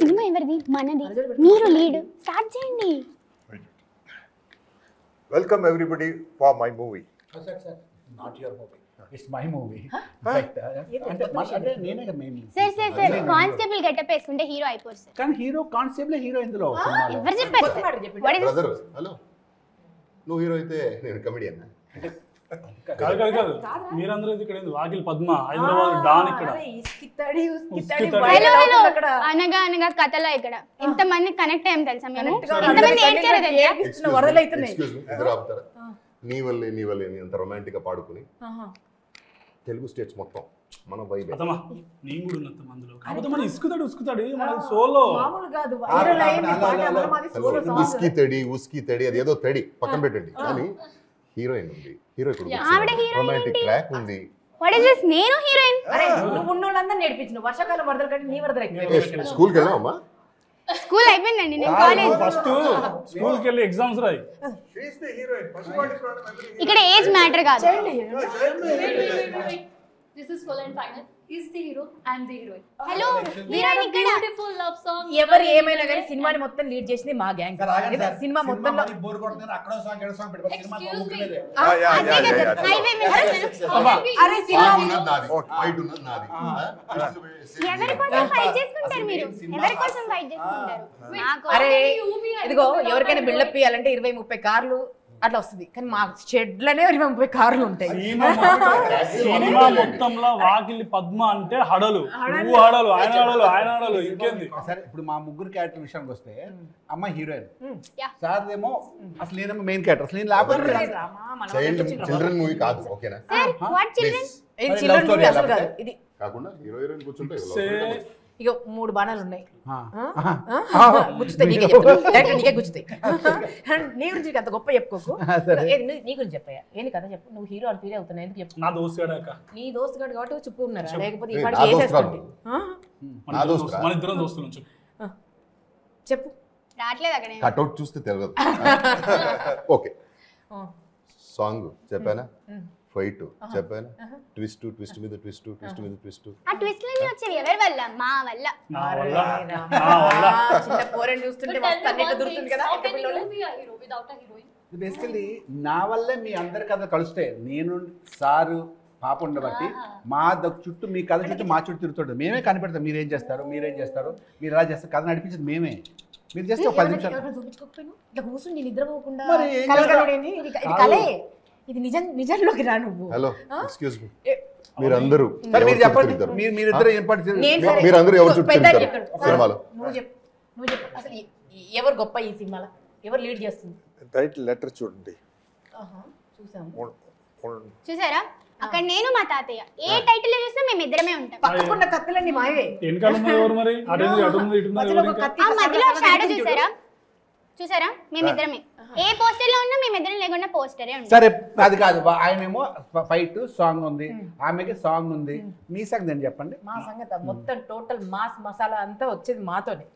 Cinema ఎవరిది? మనది. మీరు లీడ్ స్టార్ట్ చేయండి. Welcome everybody for my movie. Sir, not your movie. It's my movie. అంటే నేనే కదా మెయిన్. సార్ కానిస్టేబుల్ గెటప్ వేసుకుంటే హీరో అయిపోతుంది సార్. కానీ హీరో కానిస్టేబుల్ హీరో ఇందులో సినిమాలో. ఎవరు చెప్పారు? బ్రదర్ హలో, నువ్వు హీరో అయితే నేను కమెడియన్. కాదు మీరందరూ ఇక్కడ వాకిల్ పద్మ హైదరాబాద్ డాన్ ఇక్కడ అనగా అనగా కథలో ఇక్కడ ఎంత మంది కనెక్ట్ అయ్యాం తెలుసా? మేము ఎంతమంది ఏడ్చారో తెలుసా? నీ వల్లే అంత రొమాంటిక్ గా పాడుకుని తెలుగు స్టేట్స్ మొత్తం మన వైబ్. నేను కూడా ఉన్నంత మందిలో కాకపోతే మన ఇసుకుతాడు మన సోలో ఉస్కి తడి అది ఏదో తడి పక్కన పెట్టండి. కానీ హీరోయిన్ ఉంది, హీరో రొమాంటిక్ ట్రాక్ ఉంది. What is this? నేను హీరోయిన్. అరే నువ్వు ఉన్నోళ్ళందరిని నేర్పించు. వర్షాకాలం వరదలు కంటే నీ వరదలు ఎక్కువ. స్కూల్కి వెళ్ళావమ్మా? స్కూల్ అయిపోయిందండి, నేను కాలేజ్. ఫస్ట్ స్కూల్కి వెళ్ళి ఎగ్జామ్స్ రాయి. ఇక్కడ ఏజ్ మ్యాటర్ కాదు. This is full and final. He's the hero and the heroine. Hello heroine ఇక్కడ. Beautiful love song. ఎవరు ఏమైనా కానీ సినిమాని మొత్తం లీడ్ చేసింది మా గ్యాంగ్. సినిమా మొత్తంలో బోర్ కొడుతున్నారు. అక్కడ సాంగ్ ఎక్కడ సాంగ్ పెడతారు సినిమా Excuse me. హైవే మీద అరే సినిమా ఎవరి కోసం ఫైట్ చేసుకుంటారు మీరు? ఎవరి కోసం ఫైట్ చేసుకుంటారు? అరే ఇదిగో ఎవరికైనా బిల్డప్ ఇవ్వాలంటే 20-30 కార్లు అట్లా వస్తుంది. కానీ మా షెడ్లనే 20-30 కార్లు ఉంటాయి. సినిమా మొత్తంలో వాకిలి పద్మ అంటే హడలు, నువ్వు హడలు, ఆయన హడలు ఇంకేంది. సరే ఇప్పుడు మా ముగ్గురు క్యారెక్టర్ విషయానికి వస్తే అమ్మ హీరోయిన్, సార్ ఏమో అసలు నేనేమో మెయిన్ క్యారెక్టర్. అసలు నేను లేకపోతే చిల్డ్రన్ మూవీ కాదు, ఓకేనా? What children? ఇది చిల్డ్రన్ మూవీ అసలు కాదు. ఇది కాకుండా హీరోయిన్ కూర్చుంటే ఇక 3 బాణాలు ఉన్నాయి. గుచ్చుతాయి నీకే చెప్తా, నీకే గుచ్చుతాయి. నీ గురించి అంత గొప్ప చెప్పుకోకు. నీ గురించి చెప్పాయా? ఏంటి కథ చెప్పు. నువ్వు హీరో అని ఫీల్ అవుతున్నావు, ఎందుకు చెప్పు? నా దోస్తుగాడు. నీ దోస్తుగాడు కాబట్టి చెప్పుకున్నారా? లేకపోతే ఈ పాటికి వేసేసుకోండి. మన ఇద్దరం దోస్తులు చెప్పు. రాట్లేదు అక్కడ. కట్అవుట్ చూస్తే తెలియదు. ఓకే, సాంగ్ చెప్పానా, ఫైట్ చెప్పానా, ట్విస్ట్ మీద ట్విస్ట్ మీద ట్విస్ట్. ఆ ట్విస్ట్ లన్నీ వచ్చేవి ఎవరి వల్ల? మా వల్ల. చిన్న పోరని చూస్తుంటే మస్తు అన్నిటి దొరుకుతుంది కదా. How can you be a hero without a heroine? Basically నా వల్లే మీ అందరి కథ కలిస్తే నేను సారు పాప ఉండబట్టి మా చుట్టూ మీ కథ చుట్టూ మా చుట్టూ తిరుగుతుంటుంది. మేమే కనిపెడతాం మీరేం చేస్తారు మీరు ఎలా చేస్తారు. కథ నడిపించేది మేమే. మీరు చేస్తే ఒక 10 నిమిషాలు చూపించుకోకపోయినా ఇట్లా కూర్చుని నేను నిద్రపోకుండా మరి ఏం కలగలేని ఇది కలే. ఇది నిజంలోకి రా నువ్వు. హలో ఎక్స్క్యూజ్ మీ, మీరందరూ మీరు చెప్పండి. మీరిద్దరు మీరందరూ ఎవరు చుట్టూ తిరుగుతారు సినిమాలో? నువ్వు చెప్పు అసలు ఎవరు గొప్ప ఈ సినిమాలో? ఎవరు లీడ్ చేస్తుంది? టైటిల్ లెటర్ చూడండి. చూసారా? అక్కడ నేను మా తాతయ్య ఏ టైటిల్ చూసినా మేము ఇద్దరమే ఉంటాం. పక్కకున్న కత్తులన్నీ మాయవే. మధ్యలో షాడో చూసారా? మేమిద్దరమే. ఏ పోస్టర్ లో ఉన్నా మేమిద్దరం లేకుండా పోస్టరే ఉంటాం. సరే అది కాదు, ఆయనేమో ఫైట్ సాంగ్ ఉంది, ఆమెకి సాంగ్ ఉంది. మీ సంగతి ఏంటి చెప్పండి. మా సంగతి మొత్తం టోటల్ మాస్ మసాలా అంతా వచ్చేది మాతోనే.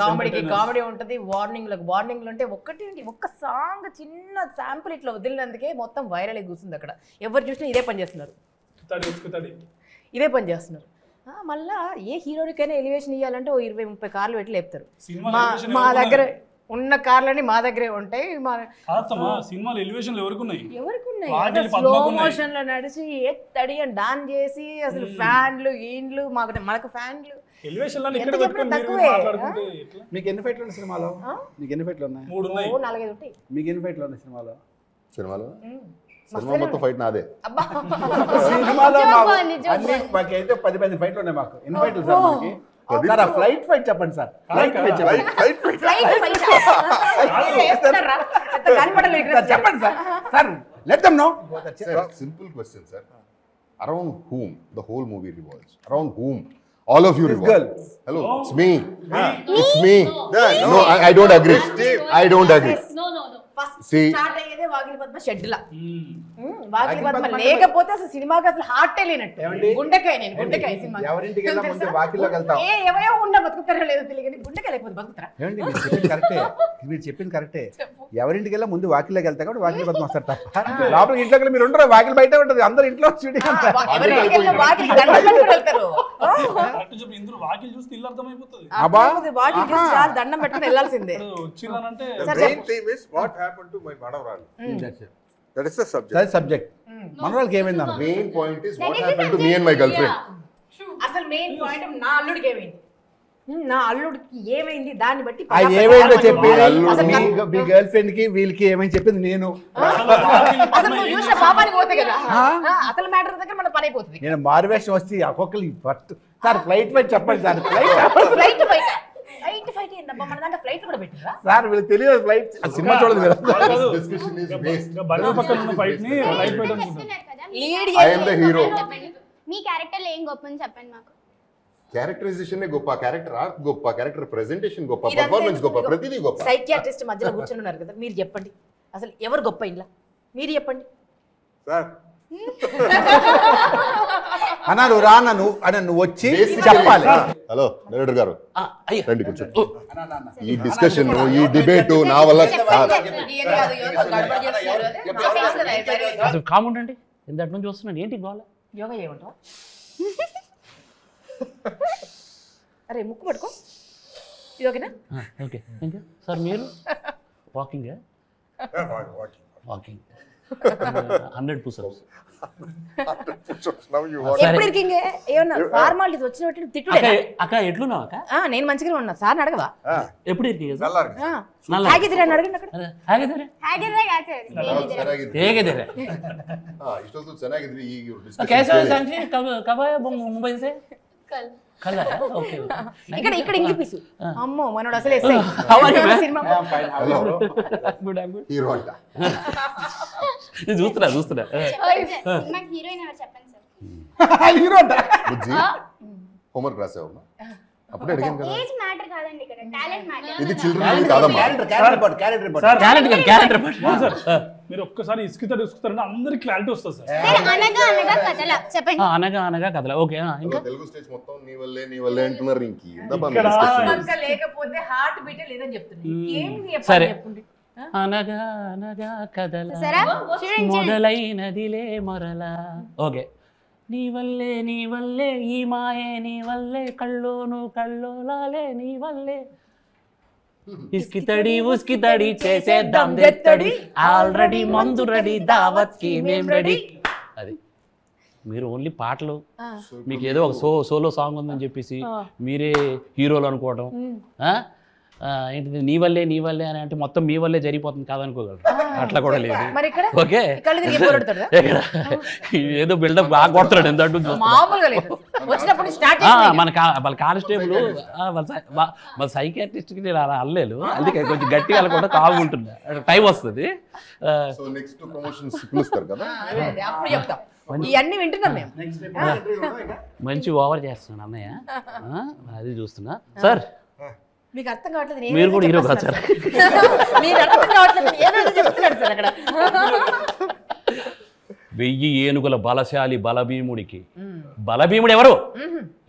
కామెడీకి కామెడీ ఉంటుంది, వార్నింగ్లు అంటే ఒక్క సాంగ్ చిన్న శాంపుల్ ఇట్లా వదిలినందుకే మొత్తం వైరల్ అయి కూర్చుంది అక్కడ. ఎవరు చూసినా ఇదే పని చేస్తున్నారు. మళ్ళా ఏ హీరోనికైనా ఎలివేషన్ ఇవ్వాలంటే ఓ 20-30 కార్లు పెట్టి లేపుతారు. మా దగ్గర ఉన్న కార్లని మా దగ్గరే ఉంటాయి. సినిమాలు ఎలివేషన్లు ఎవరికి ఉన్నాయి? స్లో మోషన్ లో నడిచి ఎత్తడి అని డాన్ చేసి అసలు ఫ్యాన్లు ఈండ్లు మనకు ఫ్యాన్లు తక్కువే. మీకు ఎన్ని ఫైట్లు ఉన్నాయి సినిమాలో? మీకు ఎన్ని ఫైట్లు ఉన్నాయి? 4-5 ఉంటాయి. మీకు ఎన్ని ఫైట్లు ఉన్నాయి సినిమాలో? సినిమా మొత్తం ఫైట్ నాదే. సినిమాలో మాకైతే 10-15 ఫైట్లు ఉన్నాయి. మాకు ఎన్ని ఫైట్లు సార్? మనకి ఫ్లైట్ ఫైట్ చెప్పండి సార్. చెప్పండి sir. Let them know. Simple question, sir. Around whom the whole movie revolves? Around whom all of you revolve? Hello, it's me. It's me. No, I don't agree. I don't agree. No. First start అయ్యేదే వాకిలి పద్మ షెడ్లా వాకిలి పద్మ లేకపోతే అసలు సినిమాకి అసలు హార్టే లేనట్టు గుండెకాయ నేను గుండెకాయ సినిమా ఎవరింటికి వెళ్ళా ముందు వాకిల్లోకి వెళ్తాం ఏవో ఉన్నా బతుకుతారో లేదో తెలియదు గుండెకాయ లేకపోతే బతుకుతారా ఏమండి మీరు చెప్పింది కరెక్టే ఎవరింటికి వెళ్ళా ముందు వాకిల్లోకి వెళ్తా కూడా వాకిలి పద్మ వస్తారు తప్ప లోపలికి ఇంట్లోకి మీరు ఉండరు వాకిలి బయట ఉంటుంది అందరు ఇంట్లో ఎవరింటికి వెళ్ళినా వాకిలి దండం పెట్టుకుని వెళ్తారు ఇందులో వాకిలి చూస్తే ఇల్లు అర్థమైపోతుంది వాకిలి చూసి చాలా దండం పెట్టుకుని వెళ్ళాల్సిందే వచ్చిందనంటే main theme is what happened to my Manavaralu. That is the subject. Subject మనవాళ్ళకి ఏమైంది main point is what happen to me and my girlfriend. అసలు మెయిన్ పాయింట్ నా అల్లుడికి ఏమైంది నా అల్లుడికి ఏమైంది దాన్ని బట్టి ఏమైందో చెప్పేది మీ గర్ల్ ఫ్రెండ్ కి వీళ్ళకి ఏమైంది చెప్పింది నేను అసలు నువ్వు చూసిన పాపానికి పోతే కదా అసలు మ్యాటర్ దగ్గర మన పని అయిపోతుంది నేను మారువేషం వస్తే ఒక్కొక్కరు ఫస్ట్ సార్ ఫ్లైట్ ఫైట్ చెప్పండి సార్ ఫ్లైట్ ఫైట్ ఏంటబ్బా మన దాంట్లో ఫ్లైట్ కూడా పెట్టిరా సార్ వీళ్ళకి తెలియదు ఫ్లైట్ సినిమా చూడదు మీరు డిస్కషన్ ఇస్ వేస్ట్. బరువు పక్కన ఉన్న ఫైట్ ని లైట్ ఫైట్ అనుకుంటారు. Lead I am the hero. Me character ఏం గొప్పని చెప్పండి మాకు. క్యారెక్టరైజేషన్ గొప్ప, క్యారెక్టర్ ఆర్ట్ గొప్ప, క్యారెక్టర్ ప్రెజెంటేషన్ గొప్ప, పర్ఫార్మెన్స్ గొప్ప, ప్రతిదీ గొప్ప. సైకియాట్రిస్ట్ మధ్యలో కూర్చొని ఉన్నారు కదా మీరు చెప్పండి అసలు ఎవరు గొప్ప ఇలా మీరు చెప్పండి Sir, అన్నా నువ్వు రానా నువ్వు వచ్చి చెప్పాలి. హలో డైరెక్టర్ గారు రండి కూర్చోండి. ఈ డిస్కషన్ ఈ డిబేట్ నా వల్ల అసలు కాముండండి ఇంతటి నుంచి వస్తున్నాను ఏంటి గోళ యోగా చేయమంటావా అరే ముక్కు పట్టుకో ఇది ఓకేనా ఓకే ఇంకా సార్ మీరు walking walking 100 push-ups now you want. ఎప్పుడు ఇరికింగే ఏమన్నా ఫార్మాలిటీస్ వచ్చినట్టు తిట్టుడే అక్క ఎట్లున్నావు అక్క నేను మంచిగా ఉన్నా సార్ అడగవా ఎప్పుడు ఇరికింగే நல்லா இருக்கு. ఆగిదిరా అని అడగండి అక్కడ ಹಾಗಿದ್ರೆ ಹಾಗಿದ್ರೆ ಯಾಕೆ ಹೇಗಿದ್ದೀರಾ ಇಷ್ಟೊಂದು ಚೆನ್ನಾಗಿದ್ವಿ. ಈಗ कैसे हो सांची कब आया मुंबई से कल आया ओके ఇక్కడ ఇంగ్లీష్ పీసు అమ్మో మనోడు అసలు ఎస్ఐ సినిమా गुड హీరో అంట. చూస్తున్నా సినిమాకి హీరోయిన్ ఎవరు చెప్పండి సార్. హీరో అంట బుజ్జి హోంవర్క్ రాసావు అప్పుడే అడిగాను కదా. ఏజ్ మ్యాటర్ కాదండి ఇక్కడ టాలెంట్ మ్యాటర్. ఇది చిల్డ్రన్ కాదమ్మా. క్యారెక్టర్ మీరు ఒక్కసారి ఇసుకుతారంటే అందరికి క్లారిటీ వస్తుంది సార్. అనగా అనగా కథల చెప్పండి. అనగా కథలా ఓకే ఇంకా తెలుగు స్టేజ్ మొత్తం నీ వల్లే అంటున్నారు. ఇంక ఇంకా లేకపోతే హార్ట్ బీట్ లేదని చెప్తున్నా సరే అనగా కథల సరే చూడండి మొదలైనదిలే మొరలా ఓకే నీ వల్లే ఈ మాయే నీ వల్లే కళ్ళోలాలే నీ వల్లే ఉస్కి తడి చేసేద్దాం దెత్తడి ఆల్రెడీ మందు రెడీ దావత్ కి మేం రెడీ. అది మీరు ఓన్లీ పాటలు మీకు ఏదో ఒక సోలో సాంగ్ ఉందని చెప్పేసి మీరే హీరోలు అనుకోవడం ఏంటిది నీ వల్లే అని అంటే మొత్తం మీ వల్లే జరిగిపోతుంది కాదనుకోగలరు. అట్లా కూడా లేదు. ఓకే ఏదో బిల్డప్ బాగా కొడతాడు ఎంత వాళ్ళ కానిస్టేబుల్ వాళ్ళ సైకియాట్రిస్ట్కి నేను అలా అల్లేదు. అందుకే కొంచెం గట్టిగా వెళ్ళకుండా కాగుంటుంది టైం వస్తుంది. ఇవన్నీ వింటున్నాం మేము. మంచి ఓవర్ చేస్తున్నాను అన్నయ్య అది చూస్తున్నా సార్. మీకు అర్థం కావట్లేదు మీరు కూడా హీరో కాదు సార్. మీరు అర్థం కావట్లేదు ఏదో చెప్తున్నాడు సార్ అక్కడ. 1000 ఏనుగుల బలశాలి బలభీముడికి బలభీముడు ఎవరు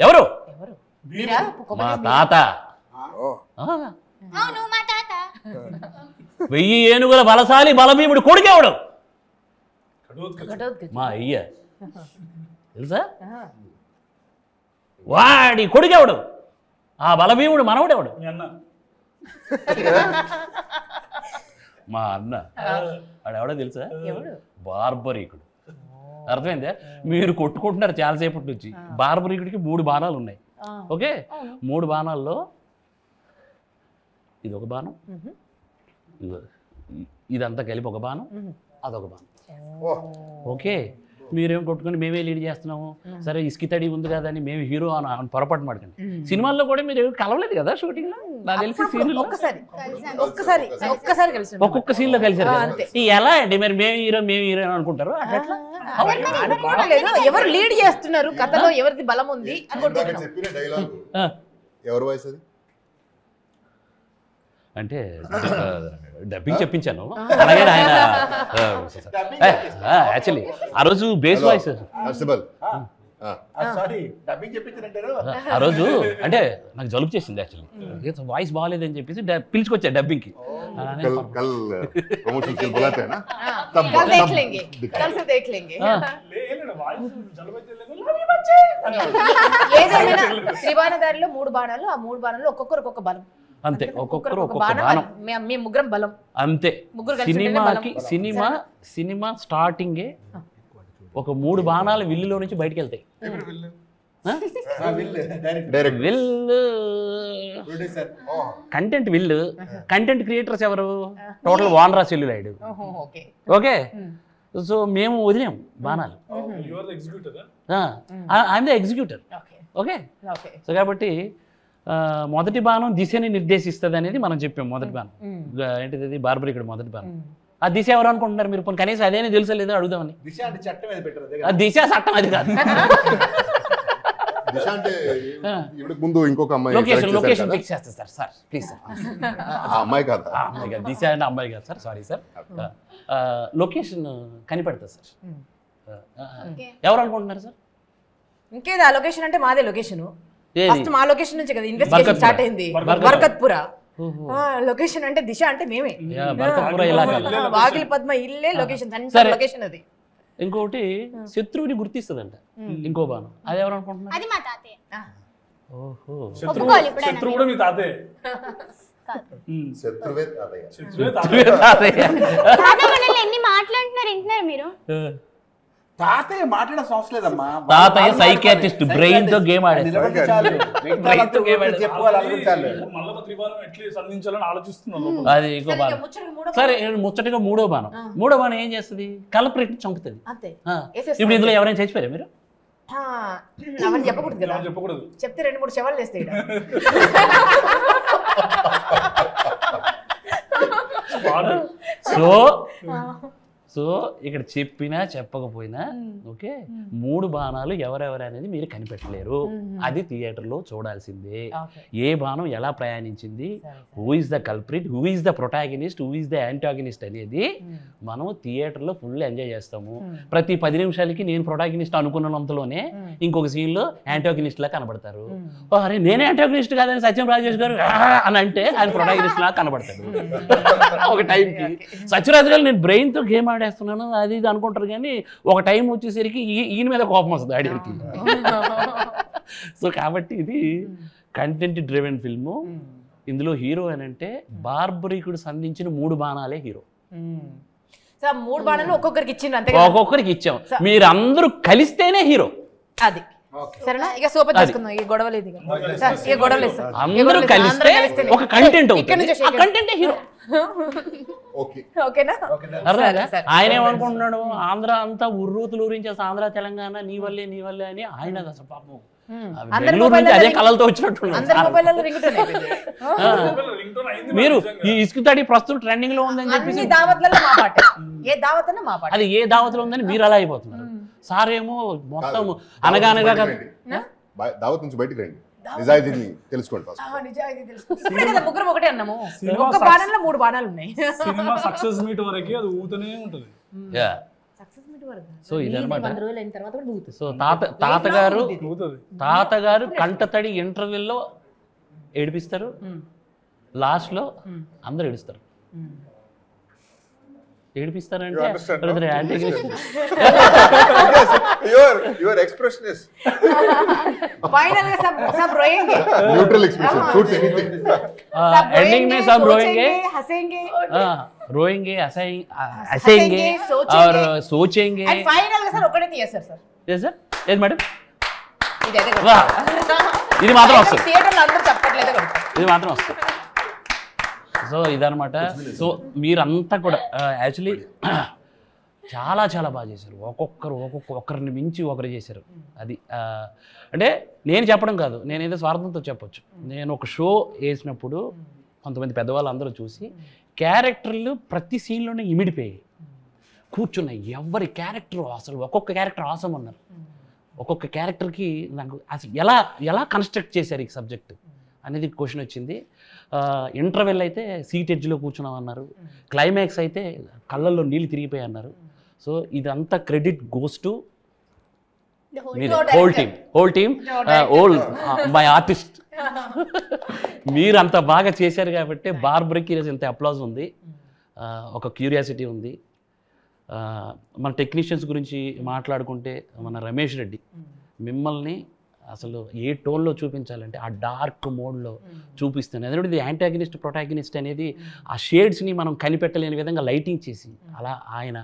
ఎవరు మా తాత. అవును మా తాత. 1000 ఏనుగుల బలశాలి బలభీముడు కొడుకెవడు మా అయ్య తెలుసా. వాడి కొడుకెవడు ఆ బలభీముడు మనవడెవడు మా అన్న. వాడెవడో తెలుసా బార్బరీకుడు. అర్థమైందా మీరు కొట్టుకుంటున్నారు చాలాసేపటి నుంచి. బార్బరీకుడికి 3 బాణాలు ఉన్నాయి. ఓకే 3 బాణాల్లో ఇది ఒక బాణం ఇదంతా కలిపి ఒక బాణం అదొక బాణం. ఓకే మీరేం కొట్టుకొని మేమే లీడ్ చేస్తున్నాము సరే ఇసుకి తడి ఉంది కదా అని మేము హీరో అని పొరపాటు మాడకండి. సినిమాల్లో కూడా మీరు కలవలేదు కదా షూటింగ్ లో నాకు తెలిసి సీన్లో ఒక్కొక్క సీన్ లో కలిసారు. ఎలా అండి మరి మేము హీరో అనుకుంటారు. ఎవరు లీడ్ చేస్తున్నారు కథలో ఎవరిది బలం ఉంది చెప్పిన డైలాగ్ ఎవరు వాయిస్ అది అంటే డబ్బింగ్ చెప్పించాను. అలాగే ఆయన యాక్చువల్లీ ఆ రోజు బేస్ వాయిస్ సారీ డబ్బింగ్ చెప్పించారంటారు. ఆ రోజు అంటే నాకు జలుబు చేసింది యాక్చువల్లీ, వాయిస్ బాగాలేదని చెప్పేసి పిలుచుకొచ్చా డబ్బింగ్కి. ఏదేమైనా త్రిబాణదారిలో 3 బాణాలు, ఆ 3 బాణాలు ఒక్కొక్కరు ఒక్కొక్క బలం. అంతే, ఒక్కొక్కరు ఒక్కొక్క బాణం. మేము ముగ్గురం బలం అంతే. సినిమా స్టార్టింగే ఒక 3 బాణాలు విల్లులో నుంచి బయటకు వెళ్తాయి. విల్లు కంటెంట్, విల్లు కంటెంట్ క్రియేటర్స్ ఎవరు? Total Vanara celluloid. Okay, so మేము వదిలేము బాణాలు, I'm the executor. Okay, so కాబట్టి మొదటి బాణం దిశని నిర్దేశిస్తుంది అనేది మనం చెప్పాం. మొదటి బాణం ఏంటిది? బార్బరికుడు మొదటి బాణం. ఆ దిశ ఎవరు అనుకుంటున్నారు మీరు? కనీసం అదేనే తెలుసా లేదో అడుగుదామని. దిశ చట్టం అది కాదు. ముందు ఇంకొక అమ్మాయి లొకేషన్ ఫిక్స్ చేస్తారు సార్ ప్లీజ్ సార్. అమ్మాయి కాదు, దిశ అంటే అమ్మాయి కాదు సార్, సారీ సార్. లొకేషన్ కనిపెడతా సార్. ఎవరు అనుకుంటున్నారు సార్? ఇంకేదా లొకేషన్ అంటే మాదే లొకేషన్. ఫస్ట్ మా లొకేషన్ నుంచి కదా ఇన్వెస్టిగేషన్ స్టార్ట్ అయింది. బర్కత్పురా లొకేషన్ అంటే దిశ అంటే మేమే. వాకిలి పద్మ ఇల్లే లొకేషన్, లొకేషన్ అది. ఇంకోటి శత్రువుని గుర్తిస్తుందంట ఇంకో బాణం. అది ఎవరు అనుకుంటున్నారు? అది మా తాతయ్య. ఓహో, శత్రువు కూడా మీ తాతయ్య. శత్రువే తాతయ్య. తాతయ్య ఎన్ని మాట్లాడుతున్నారు వింటున్నారు మీరు? తాతయ్య మాట్లాడే అవసరం లేదమ్మా. తాతయ్య సైకియాట్రిస్ట్, బ్రెయిన్ తో గేమ్ ఆడేది. అది ఇంకో బాణం. సరే, ముచ్చటగా 3వ బాణం. 3వ బాణం ఏం చేస్తుంది? కల్ప్రిట్ చంపుతుంది. ఇప్పుడు ఇందులో ఎవరైనా చచ్చిపోయారా మీరు? అవన్నీ చెప్పకూడదు కదా, చెప్తే 2-3 శవాలు వేస్తాయి. సో ఇక్కడ చెప్పినా చెప్పకపోయినా ఓకే, 3 బాణాలు ఎవరెవరు అనేది మీరు కనిపెట్టలేరు. అది థియేటర్లో చూడాల్సిందే. ఏ బాణం ఎలా ప్రయాణించింది, who is the culprit, who is the protagonist, who is the antagonist అనేది మనం థియేటర్లో ఫుల్ ఎంజాయ్ చేస్తాము. ప్రతి 10 నిమిషాలకి నేను ప్రొటాగనిస్ట్ అనుకున్నంతలోనే ఇంకొక సీన్లో యాంటాగనిస్ట్ లా కనబడతారు. అరే నేనే యాంటాగనిస్ట్ కాదని సత్యం రాజేష్ గారు అని అంటే ఆయన ప్రొటాగనిస్ట్ లా కనబడతాడు ఒక టైంకి. సత్యరాజు గారు నేను బ్రెయిన్తో గేమ్ ఆడేస్తున్నాను అది ఇది అనుకుంటారు, కానీ ఒక టైం వచ్చేసరికి ఈయన మీద కోపం వస్తుంది ఆడికి. సో కాబట్టి ఇది కంటెంట్ డ్రివెన్ ఫిల్ము. ఇందులో హీరో అని అంటే బార్బరీకుడు సంధించిన 3 బాణాలే హీరో. 3 బాణాలు ఒక్కొక్కరికి ఇచ్చిండ్రు, అంతే ఒక్కొక్కరికి ఇచ్చాం. మీరు అందరూ కలిస్తేనే హీరో. అది సరేనా? ఇక సూపర్ చేసుకుందాం. ఈ గొడవలేదు, ఈ గొడవలేదు. అందరూ కలిస్తే ఒక కంటెంట్ అవుతుంది, ఆ కంటెంటే హీరో. ఓకేనా? ఆయన ఏమనుకుంటున్నాడు? ఆంధ్ర అంతా ఉర్రూతులు ఊరించేసి ఆంధ్ర తెలంగాణ నీ వల్లే అని ఆయన అసలు పాపం బెంగళూరు నుంచి అదే కళలతో వచ్చినట్టు. మీరు ఈ ఇసుకుతాడి ప్రస్తుతం ట్రెండింగ్ లో ఉందని చెప్పేసి అది ఏ దావత్లో ఉందని మీరు అలా అయిపోతున్నారు. సార్ ఏమో మొత్తం అనగానగా దావత్ నుంచి బయటికి రండి, నిజాయితీని తెలుసుకోండి. ముగ్గురు ఒకటే అన్నాము, ఒక్క బాణంలో 3 బాణాలు ఉన్నాయి. సినిమా సక్సెస్ మీట్ వరకు అది ఊతనే ఉంటుంది. సో ఇదన్నమాట. సో తాతగారు కంటతడి ఇంటర్వ్యూల్లో ఏడిపిస్తారు, లాస్ట్ లో అందరూ ఏడుస్తారు. ఏడిపిస్తారంటే your expression is फाइनल में सब रोएंगे, neutral expression suits anything. Ending में सब रोएंगे, हंसेंगे, रोएंगे, हंसेंगे और सोचेंगे. एंड फाइनल గా సార్ ఒకటే తీయర్ sir. yes sir, yes madam. ఇదే ఇది మాత్రం వస్తుంది థియేటర్లో అందరూ చెప్పట్లేదు కదా, ఇది మాత్రం వస్తుంది. సో ఇదనమాట. సో మీరంతా కూడా యాక్చువల్లీ చాలా చాలా బాగా చేశారు. ఒక్కొక్కరిని మించి ఒకరు చేశారు. అది అంటే నేను చెప్పడం కాదు, నేనేదో స్వార్థంతో చెప్పొచ్చు. నేను ఒక షో వేసినప్పుడు కొంతమంది పెద్దవాళ్ళు అందరూ చూసి క్యారెక్టర్లు ప్రతి సీన్లోనే ఇమిడిపోయాయి, కూర్చున్నాయి. ఎవరి క్యారెక్టర్ అసలు ఒక్కొక్క క్యారెక్టర్ ఆసం అన్నారు. ఒక్కొక్క క్యారెక్టర్కి నాకు అసలు ఎలా కన్స్ట్రక్ట్ చేశారు ఈ సబ్జెక్ట్ అనేది క్వశ్చన్ వచ్చింది. ఇంటర్వెల్ అయితే సీట్ ఎడ్జ్లో కూర్చున్నాం అన్నారు, క్లైమాక్స్ అయితే కళ్ళల్లో నీళ్ళు తిరిగిపోయి అన్నారు. సో ఇదంతా credit goes to whole team my artist. మీరు అంత బాగా చేశారు కాబట్టి బార్బరీకి ఈరోజు ఇంత అప్లాజ్ ఉంది, ఒక క్యూరియాసిటీ ఉంది. మన టెక్నీషియన్స్ గురించి మాట్లాడుకుంటే మన రమేష్ రెడ్డి మిమ్మల్ని అసలు ఏ టోన్లో చూపించాలంటే ఆ డార్క్ మోడ్లో చూపిస్తాను. ఎందుకంటే ఇది యాంటాగనిస్ట్ ప్రొటాగనిస్ట్ అనేది ఆ షేడ్స్ని మనం కనిపెట్టలేని విధంగా లైటింగ్ చేసి అలా ఆయన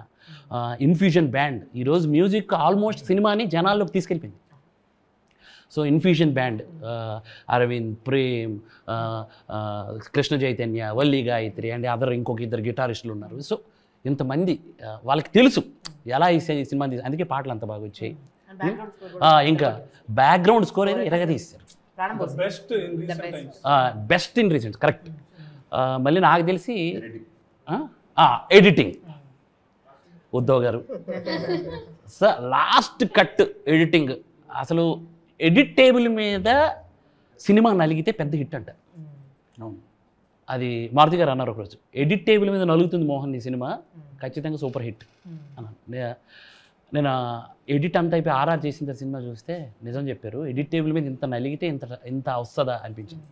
ఇన్ఫ్యూజన్ బ్యాండ్ ఈరోజు మ్యూజిక్ ఆల్మోస్ట్ సినిమాని జనాల్లోకి తీసుకెళ్ళిపోయింది. So infusion band Aravind, Prem, Krishna Chaitanya, Valli Gayathri and other ఇంకొక ఇద్దరు గిటారిస్టులు ఉన్నారు. సో ఇంతమంది వాళ్ళకి తెలుసు ఎలా ఈ సినిమా అందుకే పాటలు అంత బాగా వచ్చాయి. ఇంకా బ్యాక్గ్రౌండ్ స్కోర్ అయితే ఎరగదీస్తారు, బెస్ట్ ఇన్ రీసెంట్. కరెక్ట్. మళ్ళీ నాకు తెలిసి ఎడిటింగ్ ఉద్ధవ్ గారు సార్ లాస్ట్ కట్ ఎడిటింగ్ అసలు ఎడిట్ టేబుల్ మీద సినిమా నలిగితే పెద్ద హిట్ అంట. అది మారుతి గారు అన్నారు ఒకరోజు, ఎడిట్ టేబుల్ మీద నలుగుతుంది మోహన్ ఈ సినిమా ఖచ్చితంగా సూపర్ హిట్ అన్నాను. నేను ఎడిట్ అంతా అయిపోయి ఆర్ఆర్ చేసిన సినిమా చూస్తే నిజం చెప్పారు, ఎడిట్ టేబుల్ మీద ఇంత నలిగితే ఇంత వస్తుందా అనిపించింది.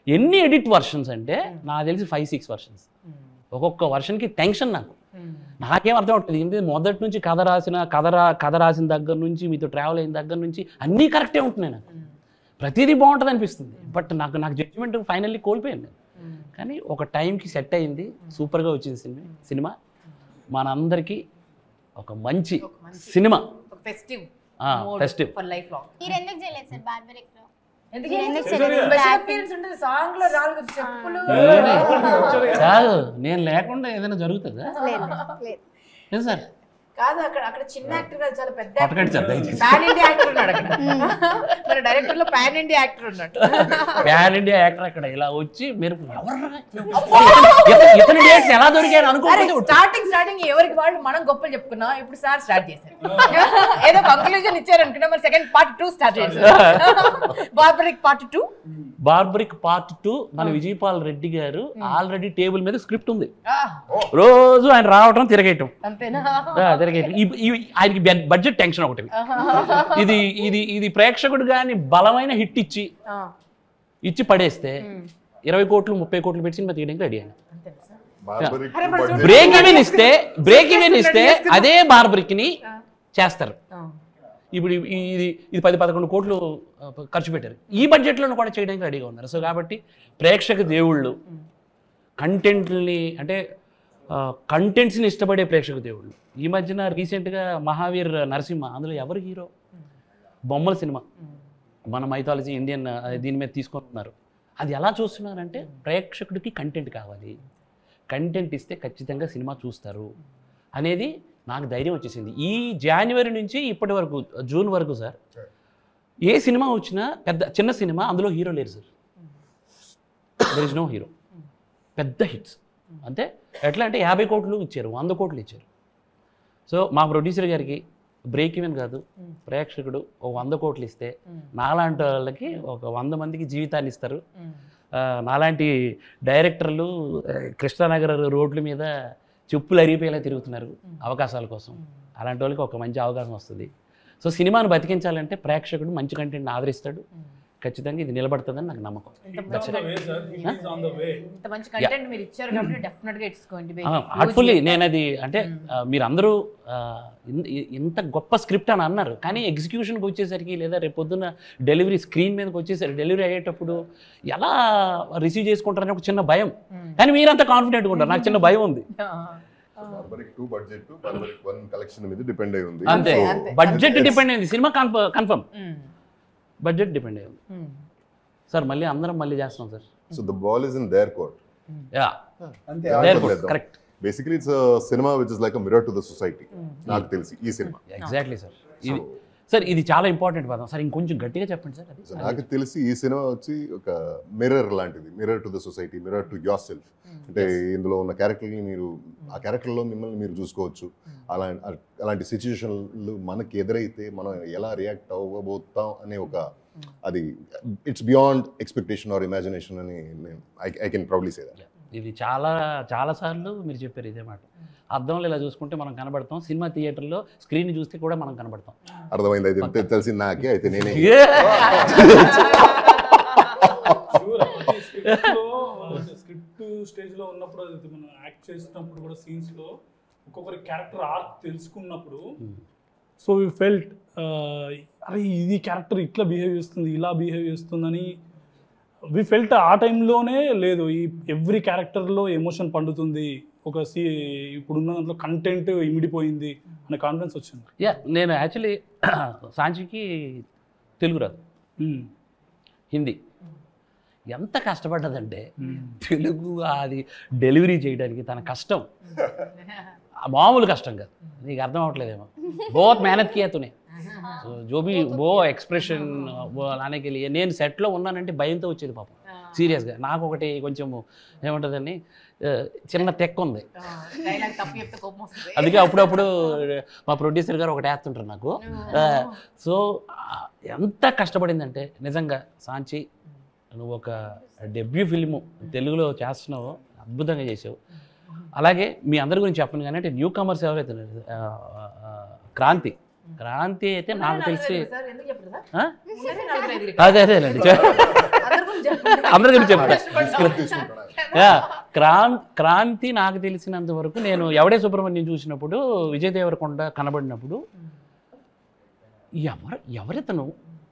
ఎన్ని ఎడిట్ వర్షన్స్ అంటే నాకు తెలిసి 5-6 వర్షన్స్. ఒక్కొక్క వర్షన్కి టెన్షన్ నాకేం అర్థం అవుతుంది. ఏంటి మొదటి నుంచి కథ రాసిన దగ్గర నుంచి మీతో ట్రావెల్ అయిన దగ్గర నుంచి అన్నీ కరెక్టే ఉంటున్నాయి, నాకు ప్రతిదీ బాగుంటుంది అనిపిస్తుంది. బట్ నాకు జడ్జిమెంట్ ఫైనల్లీ కోల్పోయాను నేను. కానీ ఒక టైంకి సెట్ అయింది, సూపర్గా వచ్చింది సినిమా మనందరికీ ఒక మంచి cinema. Festive for life long. మీరు ఎందుకు చేయలేదు సార్ బార్బరిక్ లో? కాదు నేను లేకుండా ఏదైనా జరుగుతుందా? లేదు సార్. కాదు అక్కడ చిన్న యాక్టర్ కాదు, చాలా పెద్ద పాన్ ఇండియా యాక్టర్ ఉన్నాడు అక్కడ. మన డైరెక్టర్ లో పాన్ ఇండియా యాక్టర్ ఉన్నాడు. పాన్ ఇండియా యాక్టర్ అక్కడ ఇలా వచ్చి మీరు ఇతని డేట్స్ ఎలా దొరికారు అనుకోలేదు. స్టార్టింగ్ ఎవరికి వాళ్ళు మనం గొప్పలు చెప్పుకున్నాం, ఇప్పుడు సార్ స్టార్ట్ చేశారు. ఏదో కంక్లూజన్ ఇచ్చారు అనుకున్నా, మరి సెకండ్ పార్ట్ 2 స్టార్ట్ చేశారు. బార్బరిక్ పార్ట్ 2 మన విజయపాల్ రెడ్డి గారు ఆల్రెడీ టేబుల్ మీద స్క్రిప్ట్ ఉంది, రోజు ఆయన రావటం తిరగేయటం అంతేనా? ఆయనకి బడ్జెట్ టెన్షన్ ఒకటి. ఇది ప్రేక్షకుడు కానీ బలమైన హిట్ ఇచ్చి పడేస్తే 20 కోట్లు 30 కోట్లు పెట్టి సినిమా తీయడానికి రెడీ అయినా. బ్రేక్ ఈవెన్ ఇస్తే అదే బార్బరిక్ ని చేస్తారు. ఇప్పుడు ఇది 10-11 కోట్లు ఖర్చు పెట్టారు, ఈ బడ్జెట్లను కూడా చేయడానికి రెడీగా ఉన్నారు. సో కాబట్టి ప్రేక్షక దేవుళ్ళు కంటెంట్ని అంటే కంటెంట్స్ని ఇష్టపడే ప్రేక్షక దేవుళ్ళు. ఈ మధ్యన రీసెంట్గా మహావీర్ నరసింహ, అందులో ఎవరు హీరో, బొమ్మల సినిమా మన మైథాలజీ ఇండియన్ దీని మీద తీసుకుంటున్నారు. అది ఎలా చూస్తున్నారంటే ప్రేక్షకుడికి కంటెంట్ కావాలి, కంటెంట్ ఇస్తే ఖచ్చితంగా సినిమా చూస్తారు అనేది నాకు ధైర్యం వచ్చేసింది. ఈ జనవరి నుంచి ఇప్పటి వరకు జూన్ వరకు సార్ ఏ సినిమా వచ్చినా చిన్న సినిమా అందులో హీరో లేరు sir. There is no hero. పెద్ద హిట్స్ అంటే ఎట్లా అంటే 50 కోట్లు ఇచ్చారు, 100 కోట్లు ఇచ్చారు. సో మా ప్రొడ్యూసర్ గారికి బ్రేక్ ఈవెన్ కాదు, ప్రేక్షకుడు ఒక 100 కోట్లు ఇస్తే నాలాంటి వాళ్ళకి ఒక 100 మందికి జీవితాన్ని ఇస్తారు. నాలాంటి డైరెక్టర్లు కృష్ణానగర్ రోడ్ల మీద చెప్పులు అరిగిపోయేలా తిరుగుతున్నారు అవకాశాల కోసం. అలాంటి వాళ్ళకి ఒక మంచి అవకాశం వస్తుంది. సో సినిమాను బతికించాలంటే ప్రేక్షకుడు మంచి కంటెంట్ని ఆదరిస్తాడు, ఖచ్చితంగా ఇది నిలబడుతుందని నాకు నమ్మకం. హార్ట్ఫుల్లీ నేను అది అంటే మీరు అందరూ ఇంత గొప్ప స్క్రిప్ట్ అని అన్నారు, కానీ ఎగ్జిక్యూషన్కి వచ్చేసరికి లేదా రేపు పొద్దున్న డెలివరీ స్క్రీన్ మీదకి వచ్చేసరికి డెలివరీ అయ్యేటప్పుడు ఎలా రిసీవ్ చేసుకుంటారని ఒక చిన్న భయం. కానీ మీరంతా కాన్ఫిడెంట్గా ఉంటారు, నాకు చిన్న భయం ఉంది. బార్బరిక్ 2 బడ్జెట్ బార్బరిక్ 1 కలెక్షన్ మీద డిపెండ్ అయి ఉంది. అంతే, బడ్జెట్ డిపెండ్ అయింది, సినిమా కన్ఫర్మ్ బడ్జెట్ డిపెండ్ అయ్యింది. సార్ మళ్ళీ అందరం మళ్ళీ చేస్తాం sir. So the ball is in there court. Yeah correct. Basically it's cinema which is like a mirror to the society. నాకు తెలిసి ఈ సినిమా ఎగ్జాక్ట్లీ సార్. సార్ ఇది చాలా ఇంపార్టెంట్ పదం సార్, ఇంకొంచెం గట్టిగా చెప్పండి సార్. అది నాకు తెలిసి ఈ సినిమా వచ్చి ఒక మిర్రర్ లాంటిది, mirror to the society, mirror to your self. అంటే ఇందులో ఉన్న క్యారెక్టర్ని మీరు ఆ క్యారెక్టర్లో మిమ్మల్ని మీరు చూసుకోవచ్చు. అలాంటి సిచ్యువేషన్లు మనకి ఎదురైతే మనం ఎలా రియాక్ట్ అవ్వబోతాం అనే ఒక అది it's beyond expectation or imagination అని I can proudly say that. ఇది చాలా సార్లు మీరు చెప్పారు ఇదే మాట. అద్దంలో ఇలా చూసుకుంటే మనం కనబడతాం, సినిమా థియేటర్లో స్క్రీన్ చూస్తే కూడా మనం కనబడతాం. అర్థమైంది, అయితే తెలిసింది నాకే, అయితే నేనే. స్క్రిప్ట్ స్టేజ్ లో ఉన్నప్పుడు అది మనం యాక్ట్ చేసినప్పుడు కూడా సీన్స్ లో ఒక్కొక్కరి క్యారెక్టర్ ఆర్క్ తెలుసుకున్నప్పుడు సో వి ఫెల్ట్ అరే ఇది క్యారెక్టర్ ఇట్లా బిహేవ్ చేస్తుంది, ఇలా బిహేవ్ చేస్తుందని వి ఫెల్ట్. ఆ టైంలోనే లేదు ఈ ఎవ్రీ క్యారెక్టర్లో ఎమోషన్ పండుతుంది, ఒక ఇప్పుడున్న దాంట్లో కంటెంట్ ఇమిడిపోయింది అనే కాన్ఫిడెన్స్ వచ్చింది. నేను యాక్చువల్లీ సాంచికి తెలుగు రాదు, హిందీ. ఎంత కష్టపడ్డదంటే తెలుగు అది డెలివరీ చేయడానికి తన కష్టం మామూలు కష్టం కాదు, నీకు అర్థం అవ్వట్లేదేమో. బోత్ मेहनत किया तूने, जो भी वो एक्सप्रेशन वो लाने के लिए. నేను సెట్లో ఉన్నానంటే భయంతో వచ్చేది పాపం, సీరియస్గా. నాకు ఒకటి కొంచెం ఏముంటుందని చిన్న తెక్క ఉంది, అందుకే అప్పుడప్పుడు మా ప్రొడ్యూసర్ గారు ఒకటి వేస్తుంటారు నాకు. సో ఎంత కష్టపడిందంటే నిజంగా సాంచి నువ్వు ఒక డెబ్యూ ఫిల్ము తెలుగులో చేస్తున్నావు, అద్భుతంగా చేసావు. అలాగే మీ అందరి గురించి చెప్పను కానీ అంటే న్యూ కమర్స్ ఎవరైతే క్రాంతి అయితే నాకు తెలిసి అదేలేండి అందరి గురించి చెప్తా. క్రాంతి నాకు తెలిసినంత వరకు నేను ఎవడే సుబ్రహ్మణ్యం చూసినప్పుడు, విజయ్ దేవరకొండ కనబడినప్పుడు ఎవరితను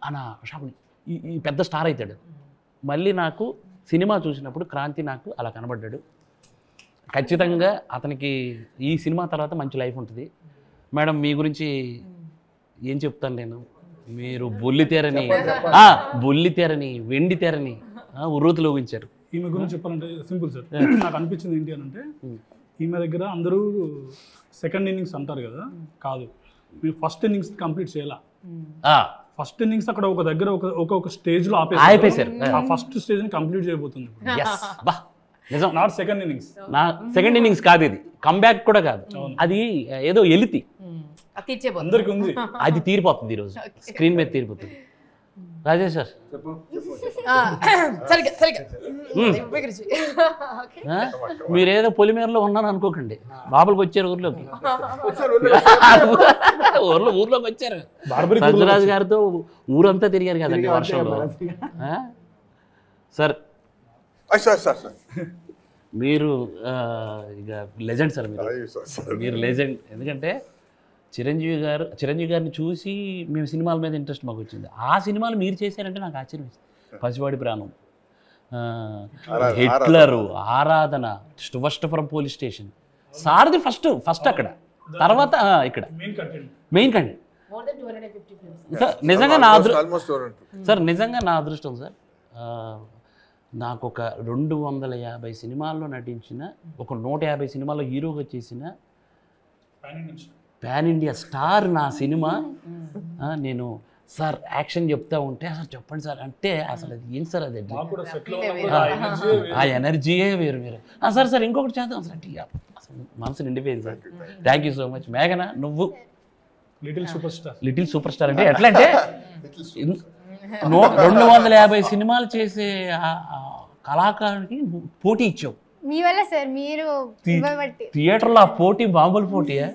అన్న షాప్ని ఈ పెద్ద స్టార్ అవుతాడు. మళ్ళీ నాకు సినిమా చూసినప్పుడు క్రాంతి నాకు అలా కనబడ్డాడు. ఖచ్చితంగా అతనికి ఈ సినిమా తర్వాత మంచి లైఫ్ ఉంటుంది. మేడం మీ గురించి ఏం చెప్తాను నేను, మీరు బుల్లితేరని వెండి తెరని ఉర్రూతులు ఊహించారు. ఈమె గురించి చెప్పాలంటే సింపుల్ సార్, నాకు అనిపించింది ఏంటి అని అంటే ఈమె దగ్గర అందరూ సెకండ్ ఇన్నింగ్స్ అంటారు కదా, కాదు మీరు ఫస్ట్ ఇన్నింగ్స్ కంప్లీట్ చేయాల. ఫస్ట్ ఇన్నింగ్స్ అక్కడ ఒక దగ్గర ఒక స్టేజ్ లో ఆపేసారు. ఆ ఫస్ట్ స్టేజ్ ని కంప్లీట్ చేయబోతుంది. నిజం, not second innings. Second innings కాదు, ఇది కంబ్యాక్ కూడా కాదు, అది ఏదో ఎలితి అందరికి ఉంది, అది తీరిపోతుంది ఈరోజు స్క్రీన్ మీద తీరిపోతుంది. రాజేష్ సార్ మీరేదో పొలిమేరలో ఉన్నాను అనుకోకండి, లోపలికి వచ్చారు ఊర్లోకి, ఊర్లోకి వచ్చారు. సజ్జరాజు గారితో ఊరంతా తిరిగారు కదండి వర్షంలో. సార్ మీరు ఇక లెజెండ్ సార్, మీరు లెజెండ్. ఎందుకంటే చిరంజీవి గారిని చూసి మేము సినిమాల మీద ఇంట్రెస్ట్ మాకు వచ్చింది. ఆ సినిమాలు మీరు చేశారంటే నాకు ఆశ్చర్యం వేసింది. పసివాడి ప్రాణం, హిట్లరు, ఆరాధన, స్టువస్టపురం పోలీస్ స్టేషన్, సారథి ఫస్ట్ అక్కడ, తర్వాత ఇక్కడ మెయిన్ కంటెంట్. సార్ నిజంగా నా అదృష్టం సార్. నాకు ఒక 250 సినిమాల్లో నటించిన, ఒక 150 సినిమాల్లో హీరోగా చేసిన పాన్ ఇండియా స్టార్ నా సినిమా. నేను సార్ యాక్షన్ చెప్తా ఉంటే అసలు చెప్పండి సార్ అంటే అసలు అది ఏంటి సార్, అది ఆ ఎనర్జీయే వేరు. సార్ ఇంకొకటి చేద్దాం సార్ అంటే అసలు మనసు నిండిపోయింది sir. Thank you so much. మేఘన నువ్వు లిటిల్ సూపర్ స్టార్ అంటే ఎట్లా అంటే 250 సినిమాలు చేసే కళాకారుడికి పోటీ ఇచ్చావు మీ వల్ల సార్. మీరు థియేటర్లో ఆ పోటీ మామూలు పోటీయా?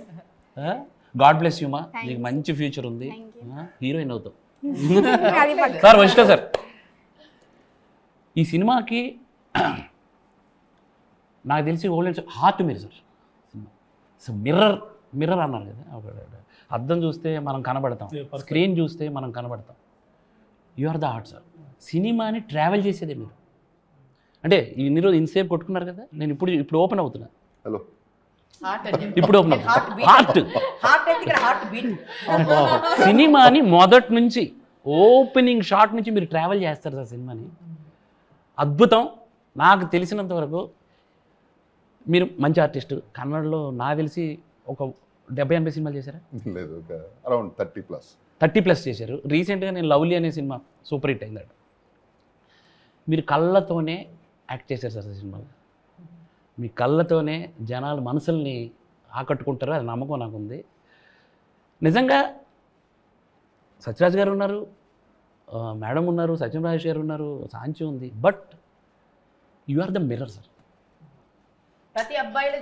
గాడ్ బ్లెస్ యూ మా, నీకు మంచి ఫ్యూచర్ ఉంది, హీరోయిన్ అవుతావు. సార్ వశిష్ఠ సార్, ఈ సినిమాకి నాకు తెలిసి ఓల్డ్ హార్ట్ మీరు సార్. మిర్రర్ అన్నారు కదా, అద్దం చూస్తే మనం కనబడతాం, స్క్రీన్ చూస్తే మనం కనబడతాం. You are the heart sir. సినిమాని ట్రావెల్ చేసేదే మీరు. అంటే ఇన్ని రోజు ఇన్సేపు కొట్టుకున్నారు కదా, నేను ఇప్పుడు ఓపెన్ అవుతున్నా. హలో, ఇప్పుడు సినిమాని మొదటి నుంచి ఓపెనింగ్ షాట్ నుంచి మీరు ట్రావెల్ చేస్తారు సార్ సినిమాని. అద్భుతం. నాకు తెలిసినంత వరకు మీరు మంచి ఆర్టిస్ట్. కన్నడలో నాకు తెలిసి ఒక 70-80 సినిమాలు చేశారా? లేదు, ఒక అరౌండ్ 30+. 30+ చేశారు. రీసెంట్గా నేను లవ్లీ అనే సినిమా సూపర్ హిట్ అయిందట. మీరు కళ్ళతోనే యాక్ట్ చేశారు సార్ సినిమాలో. మీ కళ్ళతోనే జనాల మనసుల్ని ఆకట్టుకుంటారు, అది నమ్మకం నాకు ఉంది. నిజంగా సత్యరాజ్ గారు ఉన్నారు, మేడం ఉన్నారు, సత్యం రాజేష్ గారు ఉన్నారు, సాంచి ఉంది, but you are the mirror sir. ప్రతి అబ్బాయిలో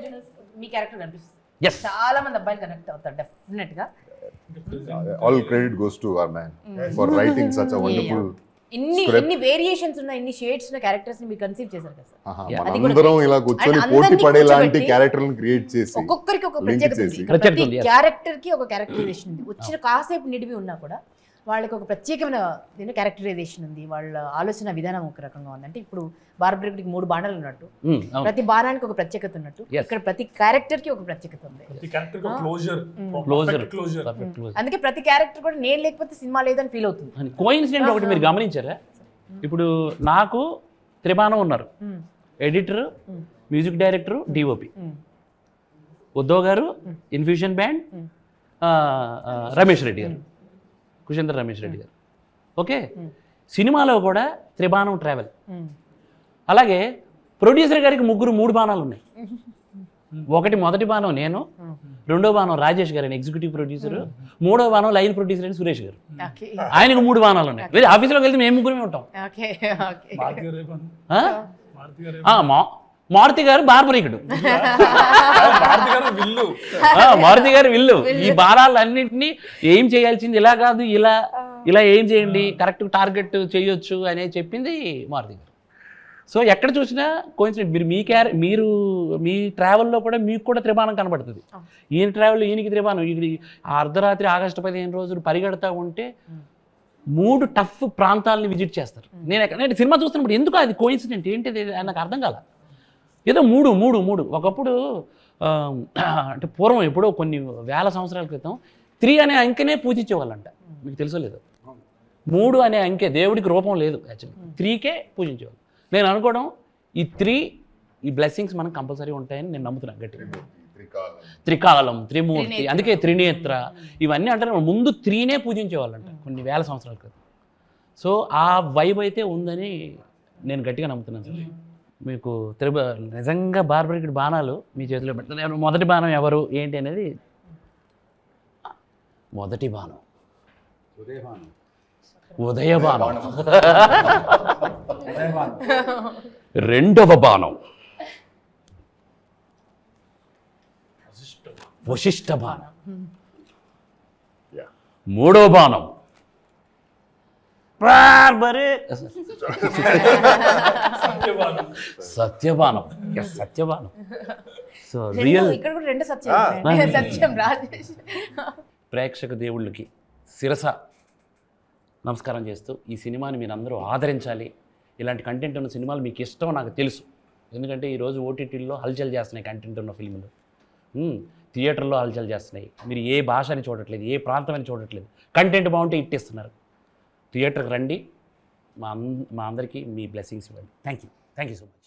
మీ క్యారెక్టర్ కనిపిస్తుంది. Yes. చాలా మంది అబ్బాయిలు కనెక్ట్ అవుతారు డెఫినెట్గా. All credit goes to our man for writing such a wonderful ఎన్ని వేరియేషన్స్ ఉన్న ఎన్ని షేడ్స్ ఉన్న క్యారెక్టర్స్ ని మీరు కన్సీవ్ చేశారు కదా సార్. మనందరం ఇలా కూర్చొని పోటీ పడేలాంటి క్యారెక్టర్లను క్రియేట్ చేసి ఒక్కొక్కరికి ఒక ప్రత్యేకత ఉంది. ప్రతి క్యారెక్టర్ కి ఒక క్యారెక్టరైజేషన్ ఉంది. వచ్చిన కాసేపు నిడివి ఉన్నా కూడా వాళ్ళకి ఒక ప్రత్యేకమైన క్యారెక్టరైజేషన్ ఉంది. వాళ్ళ ఆలోచన విధానం ఒక రకంగా ఉంది. అంటే ఇప్పుడు బార్బరీకి 3 బాణాలు ఉన్నట్టు ప్రతి బాణానికి ఒక ప్రత్యేకత ఉన్నట్టు ఇక్కడ ప్రతి క్యారెక్టర్ కి ఒక ప్రత్యేకత ఉంది. అందుకే ప్రతి క్యారెక్టర్ కూడా నేను లేకపోతే సినిమా లేదని ఫీల్ అవుతుంది. కోఇన్సిడెంట్ ఒకటి మీరు గమనించారా? ఇప్పుడు నాకు త్రిబాణం ఉన్నారు, editor, music director, DOP. Uddhav గారు ఇన్ఫ్యూషన్ బ్యాండ్, రమేష్ రెడ్డి గారు, కుశేంద్ర రమేష్ రెడ్డి గారు. ఓకే, సినిమాలో కూడా త్రిబాణం ట్రావెల్. అలాగే ప్రొడ్యూసర్ గారికి 3 బాణాలు ఉన్నాయి. ఒకటి మొదటి బాణం నేను, రెండో బాణం రాజేష్ గారు అని ఎగ్జిక్యూటివ్ ప్రొడ్యూసర్, మూడో బాణం లైన్ ప్రొడ్యూసర్ అని సురేష్ గారు. ఆయనకు 3 బాణాలు ఉన్నాయి. వేరే ఆఫీస్లోకి వెళ్తే మేము 3 ఉంటాం. మారుతి గారు బార్బరీకుడు, మారుతి గారు విల్లు. ఈ బాణాలన్నింటినీ ఏం చేయాల్సింది ఇలా కాదు, ఇలా ఇలా ఏం చేయండి, కరెక్ట్ టార్గెట్ చేయొచ్చు అనేది చెప్పింది మారుతి గారు. సో ఎక్కడ చూసినా కోయిన్సిడెంట్. మీరు మీ ట్రావెల్లో కూడా మీకు కూడా త్రిబాణం కనబడుతుంది. ఈయన ట్రావెల్లో ఈయనకి త్రిబాణం. ఇది అర్ధరాత్రి ఆగస్టు 15 రోజులు పరిగెడతా ఉంటే 3 టఫ్ ప్రాంతాలని విజిట్ చేస్తారు. నేను సినిమా చూస్తున్నప్పుడు ఎందుకు అది కోయిన్సిడెంట్ ఏంటిది నాకు అర్థం కాల. ఏదో మూడు ఒకప్పుడు అంటే పూర్వం ఎప్పుడో కొన్ని వేల సంవత్సరాల క్రితం 3 అనే అంకెనే పూజించేవాళ్ళంట. మీకు తెలుసో లేదో, 3 అనే అంకె దేవుడికి రూపం లేదు, యాక్చువల్లీ 3కే పూజించేవాళ్ళు. నేను అనుకోవడం ఈ బ్లెస్సింగ్స్ మనకు కంపల్సరీ ఉంటాయని నేను నమ్ముతున్నాను గట్టిగా. త్రికాలం, త్రిమూర్తి, అందుకే త్రినేత్ర ఇవన్నీ అంటే ముందు 3నే పూజించేవాళ్ళంట కొన్ని వేల సంవత్సరాల క్రితం. సో ఆ వైబ్ అయితే ఉందని నేను గట్టిగా నమ్ముతున్నాను సార్. మీకు నిజంగా బార్బరీకి బాణాలు మీ చేతిలో పెడతాను. మొదటి బాణం ఎవరు ఏంటి అనేది. మొదటి బాణం ఉదయబాణం, రెండవ బాణం వశిష్ఠ బాణం, మూడవ బాణం సత్యబాణం. సత్యబాణం. సో రియల్ ప్రేక్షక దేవుళ్ళకి శిరస నమస్కారం చేస్తూ ఈ సినిమాని మీరు అందరూ ఆదరించాలి. ఇలాంటి కంటెంట్ ఉన్న సినిమాలు మీకు ఇష్టం నాకు తెలుసు, ఎందుకంటే ఈరోజు ఓటీటీల్లో హల్చల్ చేస్తున్నాయి కంటెంట్ ఉన్న ఫిల్ములు, థియేటర్లో హల్చల్ చేస్తున్నాయి. మీరు ఏ భాష అని చూడట్లేదు, ఏ ప్రాంతం అని చూడట్లేదు, కంటెంట్ బాగుంటే ఇట్టిస్తున్నారు. థియేటర్కి రండి, మా అందరికీ మీ బ్లెస్సింగ్స్ ఇవ్వండి. Thank you so much.